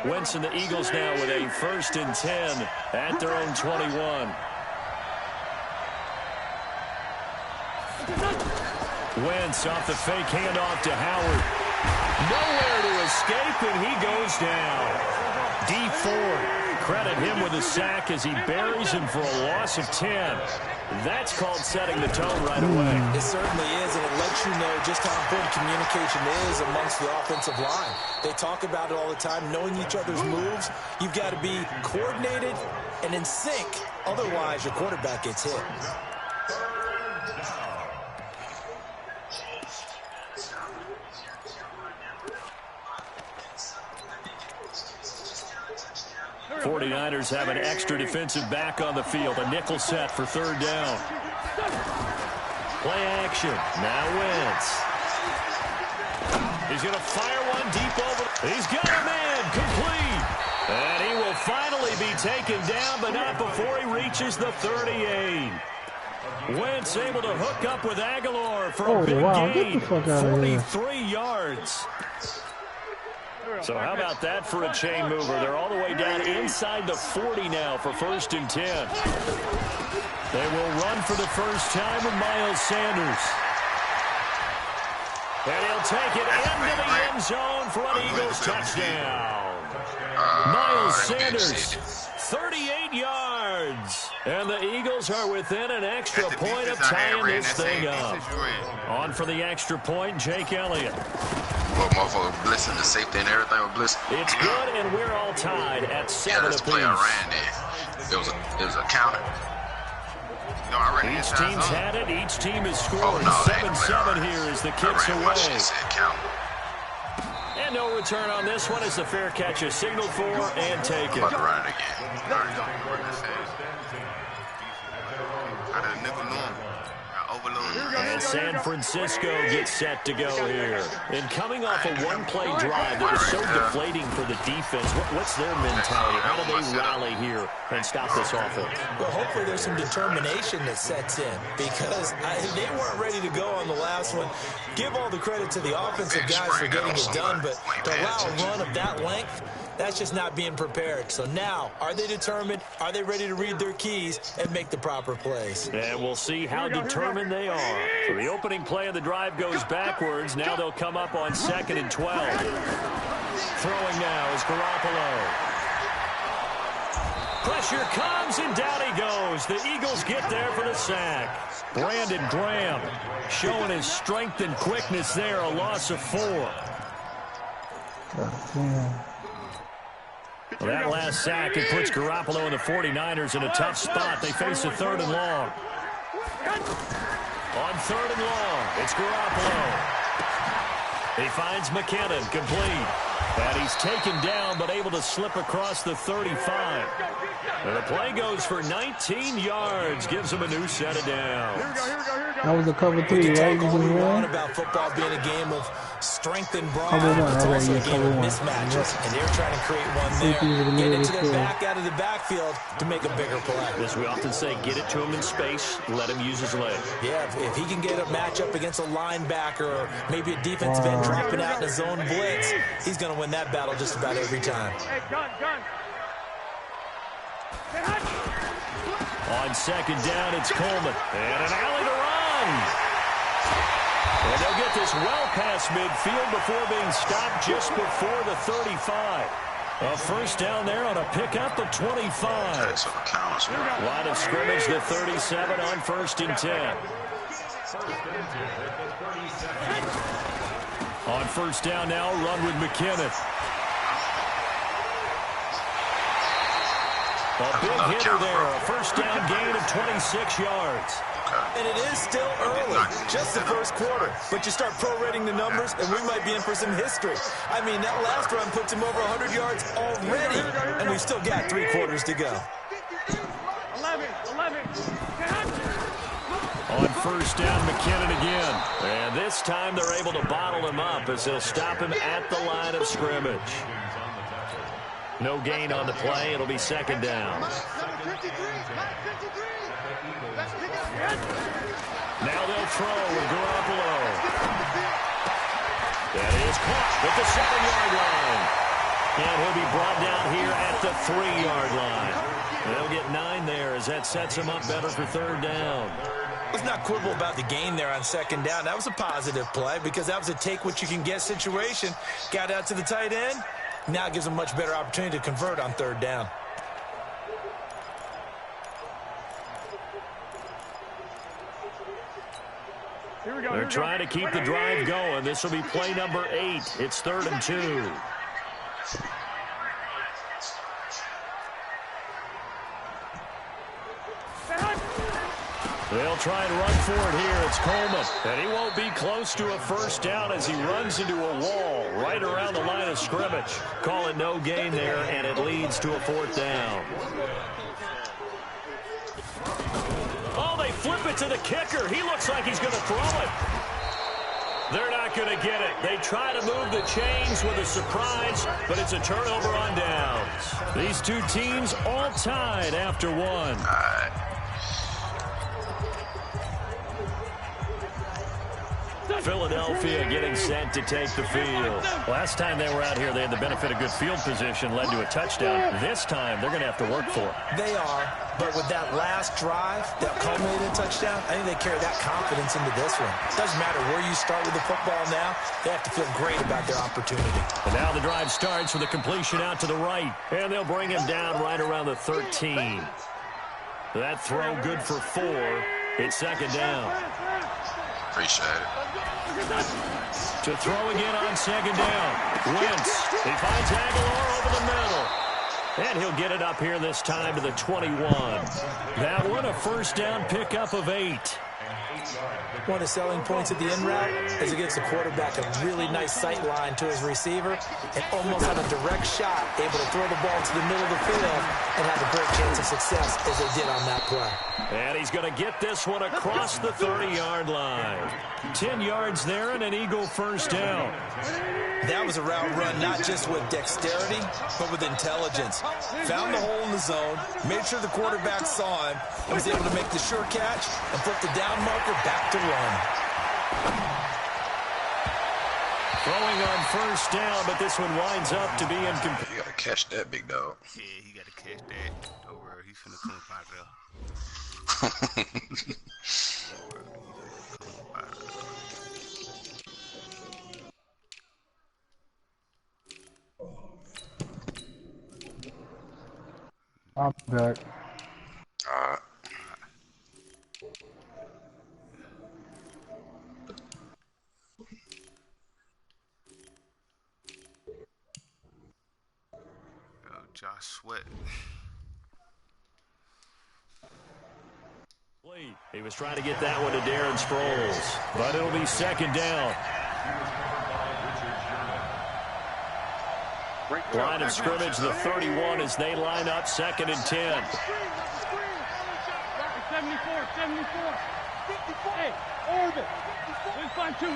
Wentz and the Eagles now with a 1st and 10 at their own 21. Wentz off the fake handoff to Howard. Nowhere to escape, and he goes down. D Ford, credit him with a sack as he buries him for a loss of 10. That's called setting the tone right away. It certainly is, and it lets you know just how important communication is amongst the offensive line. They talk about it all the time, knowing each other's moves. You've got to be coordinated and in sync. Otherwise, your quarterback gets hit. 49ers have an extra defensive back on the field. A nickel set for 3rd down. Play action. Now Wentz. He's going to fire one deep over. He's got him in. Complete. And he will finally be taken down, but not before he reaches the 38. Wentz able to hook up with Aguilar for a big gain. 43 yards. So how about that for a chain mover? They're all the way down inside the 40 now for 1st and 10. They will run for the first time with Miles Sanders. And he'll take it into the end zone for an Eagles touchdown. Miles Sanders, 38 yards. And the Eagles are within an extra point of tying this thing up. On for the extra point, Jake Elliott. Well, motherfucker blitzing the safety and everything was blitzing. It's good, and we're all tied at 7 apiece. Play I ran there. It was a counter. No, I ran each team's had it. Each team is scoring 7-7 here as the kicks away. And no return on this one as the fair catch is signaled for and taken. I'm about to run it again. I didn't never know. And San Francisco gets set to go here. And coming off a one-play drive that was so deflating for the defense, what's their mentality? How do they rally here and stop this offense? Well, hopefully there's some determination that sets in because they weren't ready to go on the last one. Give all the credit to the offensive guys for getting it done, but to allow a run of that length, that's just not being prepared. So now, are they determined? Are they ready to read their keys and make the proper plays? And we'll see how determined they are. So the opening play of the drive goes backwards. Now they'll come up on 2nd and 12. Throwing now is Garoppolo. Pressure comes, and down he goes. The Eagles get there for the sack. Brandon Graham showing his strength and quickness there. A loss of 4. Well, that last sack, it puts Garoppolo and the 49ers in a tough spot. They face a 3rd and long. On 3rd and long, it's Garoppolo. He finds McKinnon, complete. And he's taken down, but able to slip across the 35. And the play goes for 19 yards, gives him a new set of downs. That was a cover 3, right? You can talk about football being a game of strength and brawn. It's also a game of mismatches, and they're trying to create one there. Get it to the back out of the backfield to make a bigger play. As we often say, get it to him in space, let him use his leg. Yeah, if he can get a matchup against a linebacker or maybe a defensive end dropping out in a zone blitz, he's going to win that battle just about every time. On 2nd down, it's Coleman. And an alley to run. And they'll get this well past midfield before being stopped just before the 35. A 1st down there on a pickup of 25. Line of scrimmage, the 37 on 1st and 10. On 1st down now, run with McKinnon. A big hitter there, a 1st down gain of 26 yards. And it is still early, just the 1st quarter. But you start prorating the numbers, and we might be in for some history. I mean, that last run puts him over 100 yards already, and we've still got 3 quarters to go. On 1st down, McKinnon again. And this time they're able to bottle him up as they'll stop him at the line of scrimmage. No gain on the play. It'll be 2nd down. Now they'll throw with Garoppolo. That is caught at the 7-yard line. And he'll be brought down here at the 3-yard line. They'll get 9 there as that sets him up better for 3rd down. Let's not quibble about the gain there on 2nd down. That was a positive play because that was a take-what-you-can-get situation. Got out to the tight end. Now it gives him a much better opportunity to convert on 3rd down. They're trying to keep the drive going. This will be play number 8. It's 3rd and 2. They'll try and run for it here. It's Coleman. And he won't be close to a 1st down as he runs into a wall right around the line of scrimmage. Call it no gain there, and it leads to a 4th down. Oh, they flip it to the kicker. He looks like he's going to throw it. They're not going to get it. They try to move the chains with a surprise, but it's a turnover on downs. These two teams all tied after 1. Philadelphia getting set to take the field. Last time they were out here, they had the benefit of good field position, led to a touchdown. This time, they're going to have to work for it. They are, but with that last drive that culminated in a touchdown, I think they carry that confidence into this one. Doesn't matter where you start with the football now, they have to feel great about their opportunity. And now the drive starts with a completion out to the right, and they'll bring him down right around the 13. That throw good for 4. It's 2nd down. Appreciate it. To throw again on 2nd down. Wentz. He finds Aguilar over the middle. And he'll get it up here this time to the 21. That one a 1st down pickup of 8. One of the selling points of the in route is it gives the quarterback a really nice sight line to his receiver and almost on a direct shot able to throw the ball to the middle of the field and have a great chance of success as they did on that play. And he's going to get this one across the 30-yard line. 10 yards there and an Eagle 1st down. That was a route run not just with dexterity, but with intelligence. Found the hole in the zone, made sure the quarterback saw him, and was able to make the sure catch and put the down marker back to run. Throwing on 1st down, but this one winds up to be incomplete. You got to catch that, big dog. Yeah, he got to catch that. Don't worry, he's finna come up out there. I'm back. Josh Sweat. He was trying to get that one to Darren Sproles, but it'll be 2nd down. Line of scrimmage, the 31 as they line up 2nd and 10. 74, 74. Hey, Orbit. Let's find 2.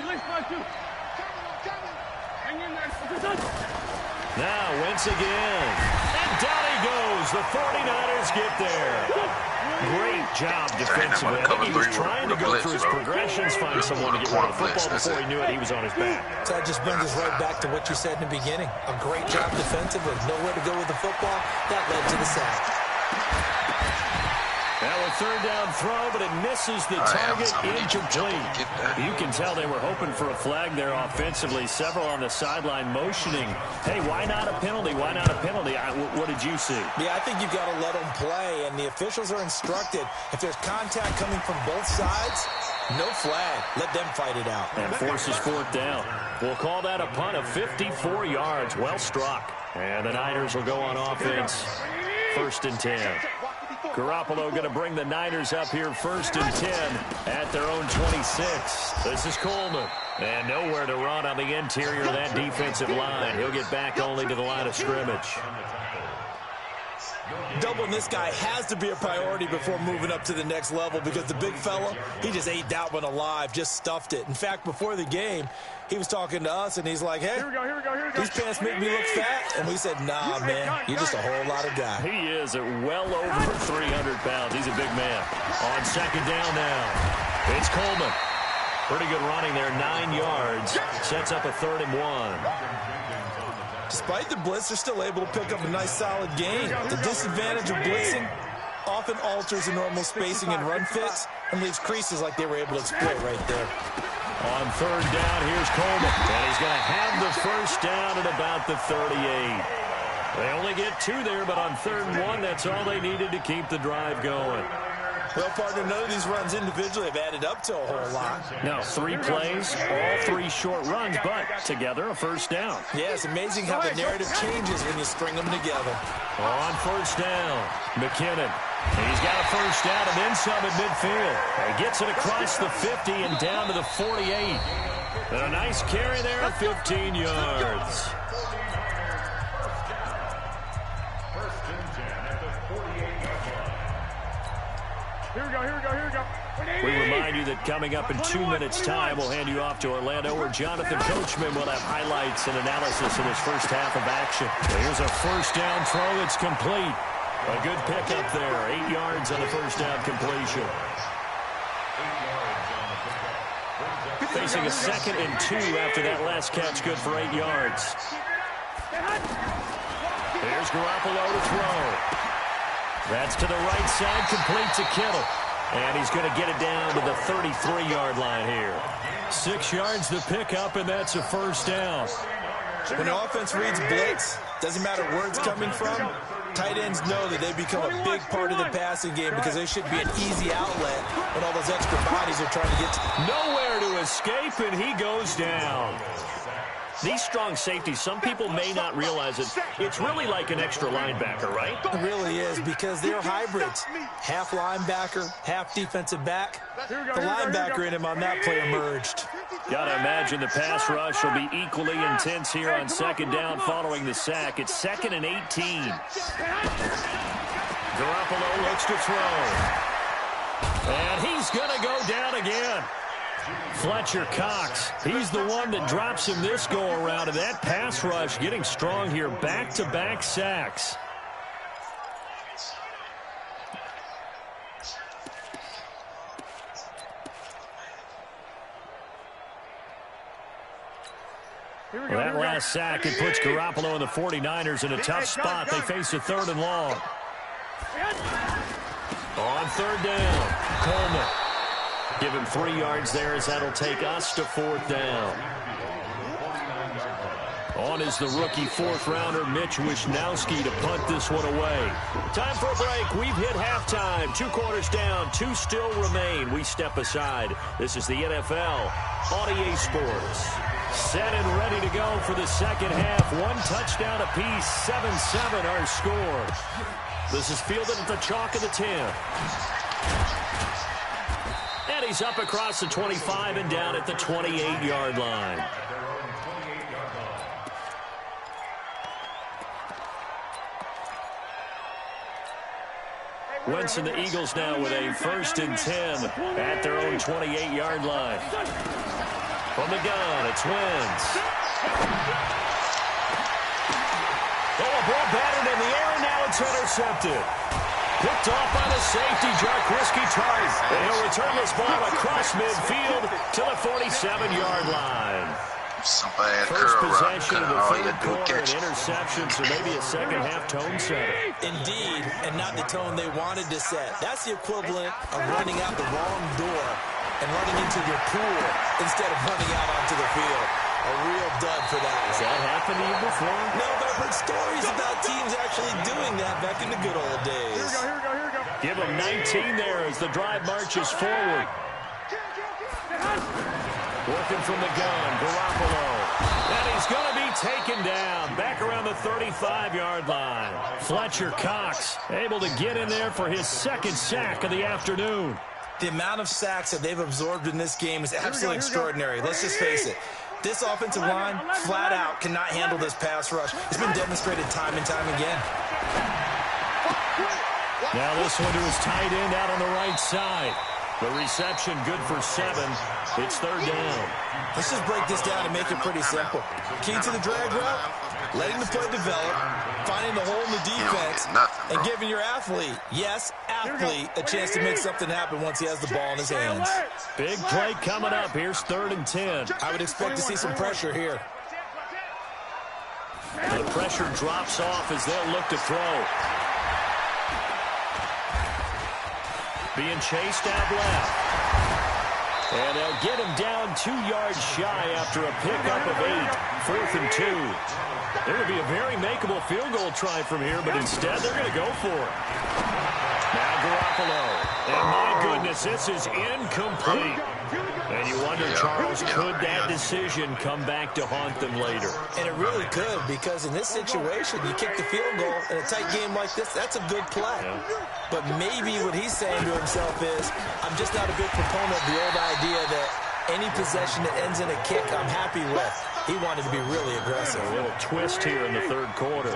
Hang in there. Now, Wentz again. And down he goes. The 49ers get there. Great job defensively. I think he was trying to go through his progressions, find someone to get rid of the football before he knew it. He was on his back. So that just brings us right back to what you said in the beginning. A great job defensively. Nowhere to go with the football. That led to the sack. Now a 3rd down throw, but it misses the target, incomplete. You can tell they were hoping for a flag there offensively. Several on the sideline motioning. Hey, why not a penalty? Why not a penalty? What did you see? Yeah, I think you've got to let them play, and the officials are instructed. If there's contact coming from both sides, no flag. Let them fight it out. And forces 4th down. We'll call that a punt of 54 yards. Well struck. And the Niners will go on offense. 1st and 10. Garoppolo going to bring the Niners up here 1st and 10 at their own 26. This is Coleman. And nowhere to run on the interior of that defensive line. He'll get back only to the line of scrimmage. Doubling this guy has to be a priority before moving up to the next level because the big fella, he just ate that one alive, just stuffed it. In fact, before the game, he was talking to us, and he's like, hey, Here we go. these pants make me look fat. And we said, nah, man, you're just a whole lot of guy. He is at well over 300 pounds. He's a big man. On 2nd down now, it's Coleman. Pretty good running there, 9 yards. Sets up a 3rd and 1. Despite the blitz, they're still able to pick up a nice solid gain. The disadvantage of blitzing often alters the normal spacing and run fits and leaves creases like they were able to exploit right there. On third down, here's Coleman. And he's going to have the first down at about the 38. They only get 2 there, but on 3rd and 1, that's all they needed to keep the drive going. Well, partner, none of these runs individually have added up to a whole lot. No, 3 plays, all 3 short runs, but together a first down. Yeah, it's amazing how the narrative changes when you string them together. On first down, McKinnon. He's got a first down and then some at midfield. He gets it across the 50 and down to the 48. And a nice carry there at 15 yards. Here we go. We remind you that coming up in 2 minutes' time, we'll hand you off to Orlando, where Jonathan Coachman will have highlights and analysis in his first half of action. Here's a first down throw. It's complete. A good pickup there. 8 yards on the first down completion. Facing a 2nd and 2 after that last catch. Good for 8 yards. Here's Garoppolo to throw. That's to the right side, complete to Kittle. And he's going to get it down to the 33-yard line here. 6 yards to pick up, and that's a first down. When the offense reads blitz, doesn't matter where it's coming from, tight ends know that they become a big part of the passing game because they should be an easy outlet when all those extra bodies are trying to get to. Nowhere to escape, and he goes down. These strong safeties, some people may not realize it. It's really like an extra linebacker, right? It really is, because they're hybrids. Half linebacker, half defensive back. The linebacker in him on that play emerged. Got to imagine the pass rush will be equally intense here on 2nd down following the sack. It's 2nd and 18. Garoppolo looks to throw. And he's going to go down again. Fletcher Cox, he's the one that drops him this go-around, and that pass rush getting strong here. Back-to-back sacks. Well, that last sack, it puts Garoppolo and the 49ers in a tough spot. They face a 3rd and long. On 3rd down, Coleman. Give him 3 yards there, as that'll take us to 4th down. On is the rookie 4th-rounder, Mitch Wishnowsky, to punt this one away. Time for a break. We've hit halftime. 2 quarters down, 2 still remain. We step aside. This is the NFL on EA Sports. Set and ready to go for the second half. 1 touchdown apiece, 7-7 our score. This is fielded at the chalk of the 10. And he's up across the 25 and down at the 28-yard line. Wentz and the Eagles now with a 1st and 10 at their own 28-yard line. From the gun, it's Wentz. Oh, a ball batted in the air, and now it's intercepted. Picked off by the safety, Jarquiski Tartt. And he'll return this ball across midfield to the 47-yard line. Some bad First curl possession of the all you 3rd do quarter, catch an interception, so maybe a second-half tone setter. Indeed, and not the tone they wanted to set. That's the equivalent of running out the wrong door and running into your pool instead of running out onto the field. A real dud for that. Has that happened to you before? No, but I've heard stories about teams actually doing that back in the good old days. Here we go. Give him 19 there as the drive marches forward. Working from the gun, Garoppolo. And he's going to be taken down back around the 35-yard line. Fletcher Cox able to get in there for his 2nd sack of the afternoon. The amount of sacks that they've absorbed in this game is absolutely extraordinary. Let's just face it. This offensive line, flat out, cannot handle this pass rush. It's been demonstrated time and time again. Now this one to his tight end out on the right side. The reception good for 7. It's 3rd down. Let's just break this down and make it pretty simple. Key to the drag route, letting the play develop, finding the hole in the defense, and giving your athlete, yes, athlete, a chance to make something happen once he has the ball in his hands. Big play coming up. Here's 3rd and 10. I would expect to see some pressure here. The pressure drops off as they'll look to throw. Being chased out left. And they'll get him down 2 yards shy after a pickup of 8. 4th and 2. There would be a very makeable field goal try from here, but instead they're going to go for it. Now Garoppolo. And my goodness, this is incomplete. And you wonder, Charles, could that decision come back to haunt them later? And it really could, because in this situation, you kick the field goal in a tight game like this, that's a good play. Yeah. But maybe what he's saying to himself is, I'm just not a big proponent of the old idea that any possession that ends in a kick I'm happy with. He wanted to be really aggressive. A little twist here in the 3rd quarter.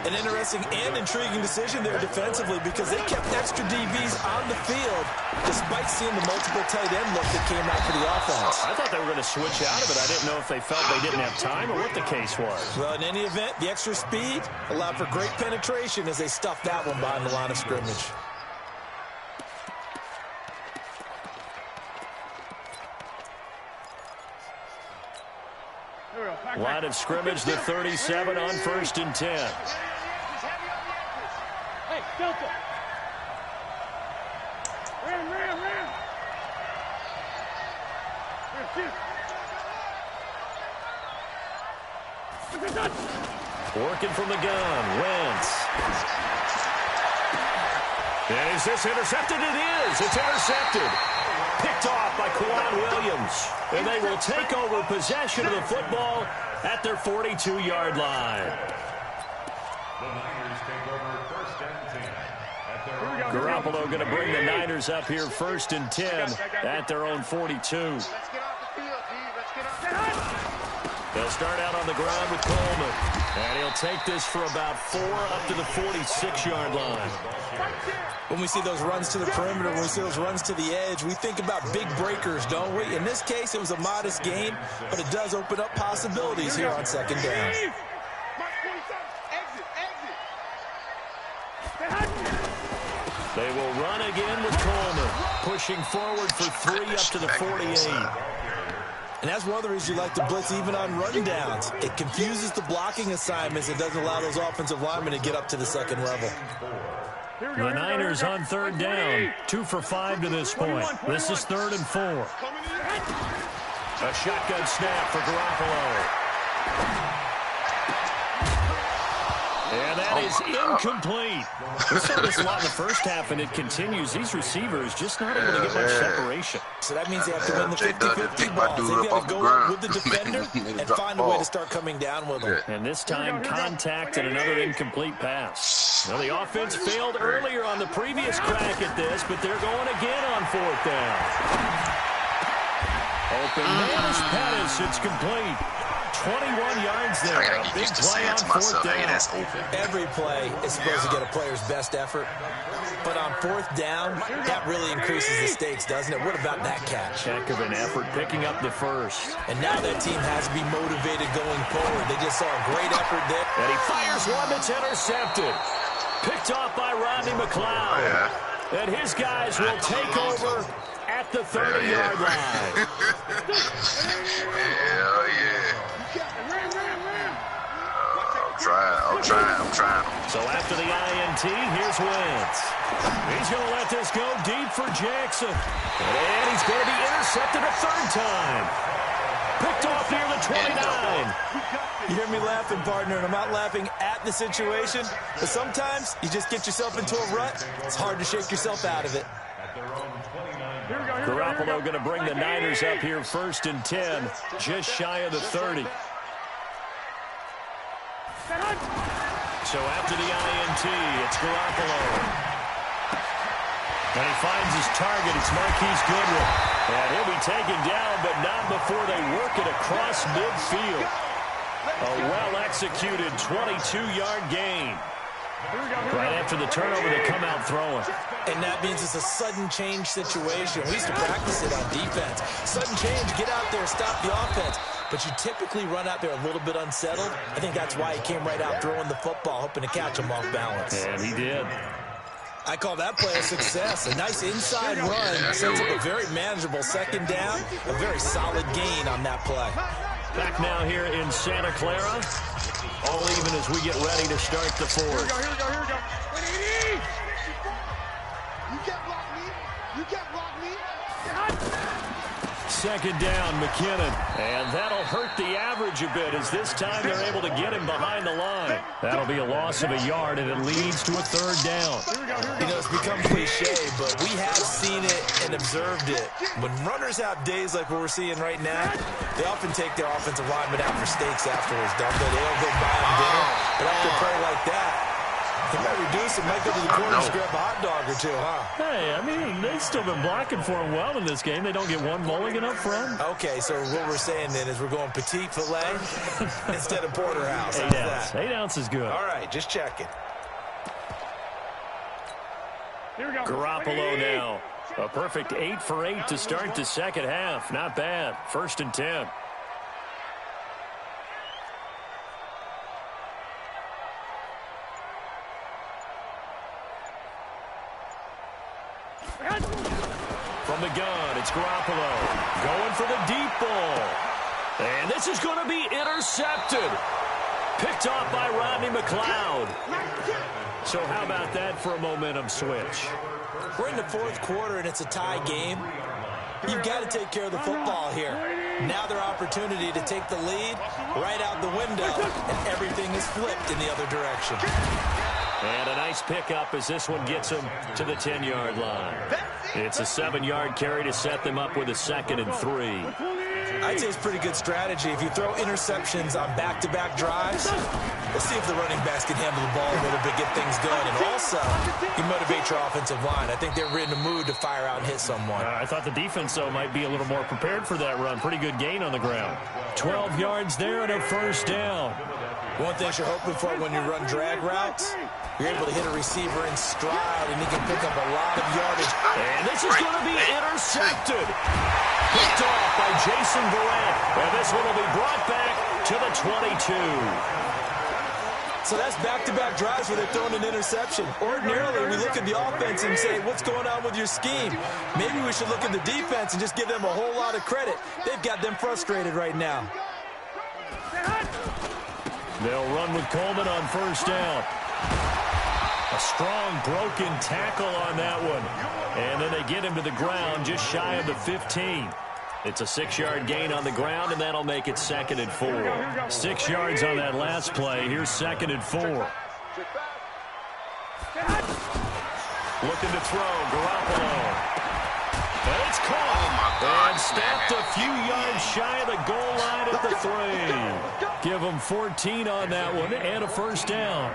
An interesting and intriguing decision there defensively, because they kept extra DBs on the field despite seeing the multiple tight end look that came out for the offense. I thought they were going to switch out of it. I didn't know if they felt they didn't have time or what the case was. Well, in any event, the extra speed allowed for great penetration as they stuffed that one behind the line of scrimmage. Line of scrimmage, the 37 on 1st and 10. Hey, Delta. Ram. Working from the gun, Wentz. And is this intercepted? It is. It's intercepted. Picked off by Kwan Williams. And they will take over possession of the football at their 42-yard line. Garoppolo going to bring the Niners up here 1st and 10 at their own 42. They'll start out on the ground with Coleman. And he'll take this for about 4 up to the 46-yard line. When we see those runs to the perimeter, when we see those runs to the edge, we think about big breakers, don't we? In this case, it was a modest gain, but it does open up possibilities here on 2nd down. They will run again with Coleman, pushing forward for 3 up to the 48. And that's one of the reasons you like to blitz even on rundowns. It confuses the blocking assignments. It doesn't allow those offensive linemen to get up to the 2nd level. The Niners on 3rd down, 2 for 5 to this point. This is 3rd and 4. A shotgun snap for Garoppolo. And that is incomplete. We saw this a lot in the first half, and it continues. These receivers just not able to get much separation. So that means they have to win the 50-50 balls. They've got to go up with the defender and find a way to start coming down with them. And this time, contact and another incomplete pass. Now, the offense failed earlier on the previous crack at this, but they're going again on 4th down. Open man is Pettis. It's complete. 21 yards there. I gotta get used to saying to myself, hey, that's open. Every play is supposed to get a player's best effort. But on 4th down, that really increases the stakes, doesn't it? What about that catch? Heck of an effort, picking up the first. And now that team has to be motivated going forward. They just saw a great effort there. And he fires one that's intercepted. Picked off by Rodney McLeod. Yeah. And his guys will take over at the 30-yard line. Hell yeah. I'm trying. So after the INT, here's Wentz. He's going to let this go deep for Jackson. And he's going to be intercepted a 3rd time. Picked off near the 29. You hear me laughing, partner, and I'm not laughing at the situation, but sometimes you just get yourself into a rut. It's hard to shake yourself out of it. Garoppolo going to bring the Niners up here 1st and 10, just shy of the 30. So after the INT, it's Garoppolo. And he finds his target. It's Marquise Goodwin. And he'll be taken down, but not before they work it across midfield. A well-executed 22-yard gain. Right after the turnover, they come out throwing. And that means it's a sudden change situation. We used to practice it on defense. Sudden change, get out there, stop the offense. But you typically run out there a little bit unsettled. I think that's why he came right out throwing the football, hoping to catch him off balance. And he did. I call that play a success. A nice inside run sets up a very manageable 2nd down. A very solid gain on that play. Back now here in Santa Clara. All even as we get ready to start the fourth. Here we go, here we go, here we go. You can't block me. You can't block me. Second down, McKinnon. And that'll hurt the average a bit as this time they're able to get him behind the line. That'll be a loss of a yard, and it leads to a third down. You know, it's become cliche, but we have seen it and observed it. When runners have days like what we're seeing right now, they often take their offensive linemen out for steaks afterwards, don't they? They'll go buy them dinner. But after a play like that, they might reduce it, might go to the corner and grab a hot dog or two, huh? Hey, I mean, they've still been blocking for him well in this game. They don't get one mulligan up front. Okay, so what we're saying then is we're going petite filet instead of porterhouse. 8 ounce. 8 ounce is good. All right, just checking. Here we go. Garoppolo now. A perfect 8 for 8 to start the second half. Not bad. 1st and 10. From the gun, it's Garoppolo. Going for the deep ball. And this is going to be intercepted. Picked off by Rodney McLeod. So how about that for a momentum switch? We're in the fourth quarter, and it's a tie game. You've got to take care of the football here. Now their opportunity to take the lead right out the window, and everything is flipped in the other direction. And a nice pickup as this one gets them to the 10-yard line. It's a 7-yard carry to set them up with a 2nd and 3. I'd say it's pretty good strategy. If you throw interceptions on back-to-back drives, let's see if the running backs can handle the ball a little bit, get things going. And also, you motivate your offensive line. I think they're in the mood to fire out and hit someone. I thought the defense, though, might be a little more prepared for that run. Pretty good gain on the ground. 12 yards there and a 1st down. One thing you're hoping for when you run drag routes, you're able to hit a receiver in stride, and he can pick up a lot of yardage. And this is going to be intercepted. Picked off by Jason Verrett. And this one will be brought back to the 22. So that's back-to-back drives where they're throwing an interception. Ordinarily, we look at the offense and say, what's going on with your scheme? Maybe we should look at the defense and just give them a whole lot of credit. They've got them frustrated right now. They'll run with Coleman on 1st down. A strong broken tackle on that one. And then they get him to the ground just shy of the 15. It's a 6-yard gain on the ground, and that'll make it 2nd and 4. 6 yards on that last play. Here's 2nd and 4. Looking to throw, Garoppolo. And it's caught. Oh, my God, and stopped a few yards shy of the goal line at the 3. Give them 14 on that one and a 1st down.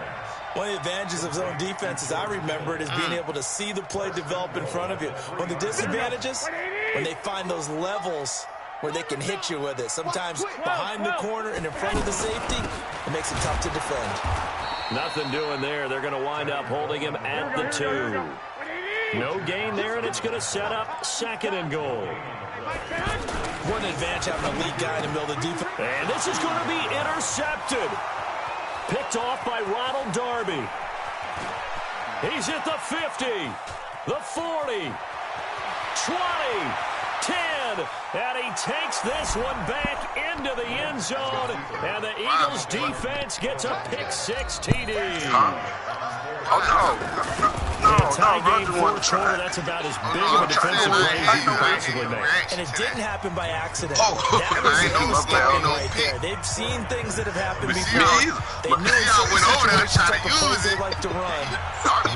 One of the advantages of zone defense, as I remember it, is being able to see the play develop in front of you. One of the disadvantages, when they find those levels where they can hit you with it. Sometimes behind the corner and in front of the safety, it makes it tough to defend. Nothing doing there. They're going to wind up holding him at the 2. No gain there, and it's going to set up 2nd and goal. What an advantage having a lead guy in the middle of the defense. And this is going to be intercepted. Picked off by Ronald Darby. He's at the 50, the 40, 20, 10, and he takes this one back into the end zone, and the Eagles defense gets a pick-6 TD. No, tie game, fourth quarter, that's about as big of a defensive play as you can possibly make. And it didn't happen by accident. Oh, that was I ain't no right there. They've seen things that have happened But before. see, They but knew see, I went over there trying to use they it. like to run,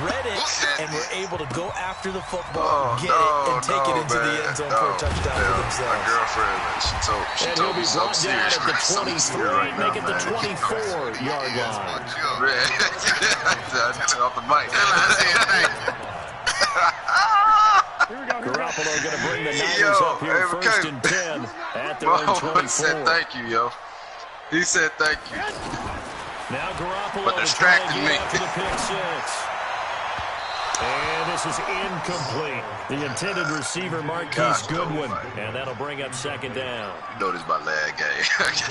read it, and were able to go after the football, get it, and take it into the end zone for a touchdown for My themselves. girlfriend, she And told he'll me be something brought down serious. at the Something 23, serious right make now, it the man. 24-yard line. I took off the mic. Garoppolo going to bring the Niners up here, 1st and 10 at their own 24. He said thank you, yo. He said thank you. Now Garoppolo But distracted me. after the pick-6. And this is incomplete. The intended receiver, Marquise Goodwin. And that'll bring up 2nd down. Notice my leg game.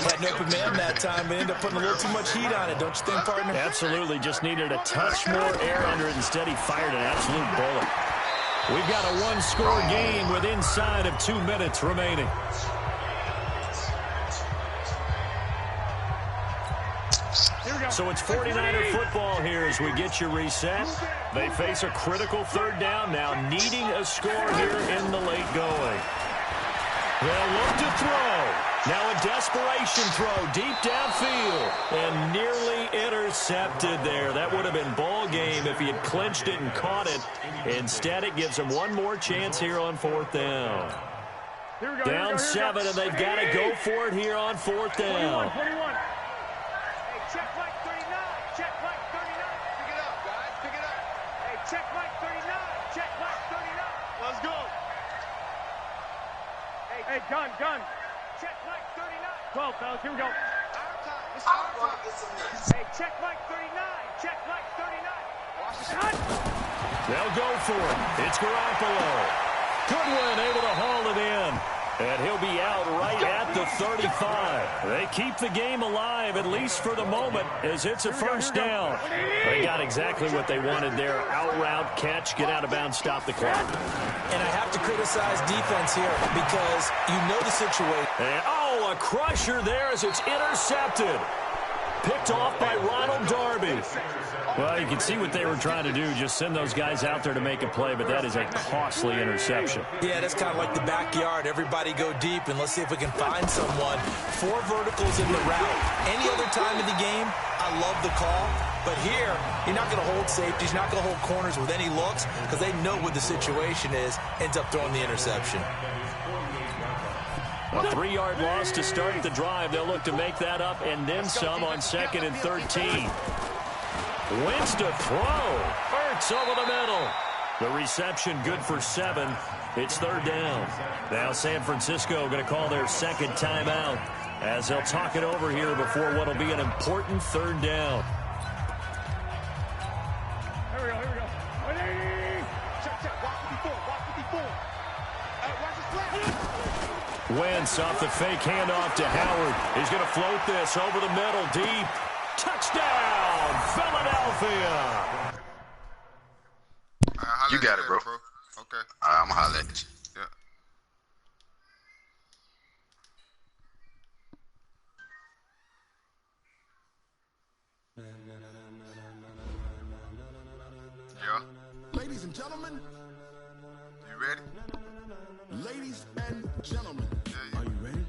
Had an open man that time, but ended up putting a little too much heat on it, don't you think, partner? Absolutely. Just needed a touch more air under it. Instead, he fired an absolute bullet. We've got a one-score game with inside of 2 minutes remaining. Here So it's 49er football here as we get you reset. They face a critical third down now, needing a score here in the late going. They'll look to throw. Now a desperation throw deep downfield and nearly intercepted there. That would have been ball game if he had clinched it and caught it. Instead, it gives him one more chance here on fourth down. Down 7, and they've got to go for it here on fourth down. 21. Hey, check Mike 39. Check Mike 39. Pick it up, guys. Pick it up. Hey, check Mike 39. Check Mike 39. Let's go. Hey, gun. Check Mike 39. 12, fellas. Here we go. Our time. It's our time. Hey, check Mike 39. Check Mike 39. Watch the shot. They'll go for it. It's Garoppolo. Goodwin able to haul it in. And he'll be out right at the 35. They keep the game alive, at least for the moment, as it's a first down. They got exactly what they wanted there. Out route, catch, get out of bounds, stop the clock. And I have to criticize defense here because you know the situation. And, oh, a crusher there as it's intercepted. Picked off by Ronald Darby. Well, you can see what they were trying to do, just send those guys out there to make a play, but that is a costly interception. Yeah, that's kind of like the backyard. Everybody go deep, and let's see if we can find someone. 4 verticals in the route. Any other time in the game, I love the call. But here, you're not going to hold safeties, you're not going to hold corners with any looks because they know what the situation is, ends up throwing the interception. A 3-yard loss to start the drive. They'll look to make that up and then some on 2nd and 13. Wins to throw. Hurts over the middle. The reception good for 7. It's third down. Now San Francisco going to call their second timeout as they'll talk it over here before what will be an important third down. Here we go. 180. Check. Watch 54. Watch 54. Watch his flag. Wentz off the fake handoff to Howard. He's going to float this over the middle deep. Touchdown, Philadelphia. You got it, bro. Okay. I'm going to holler at you. Yeah. Ladies and gentlemen. You ready? Ladies and gentlemen. Yeah. Are you ready?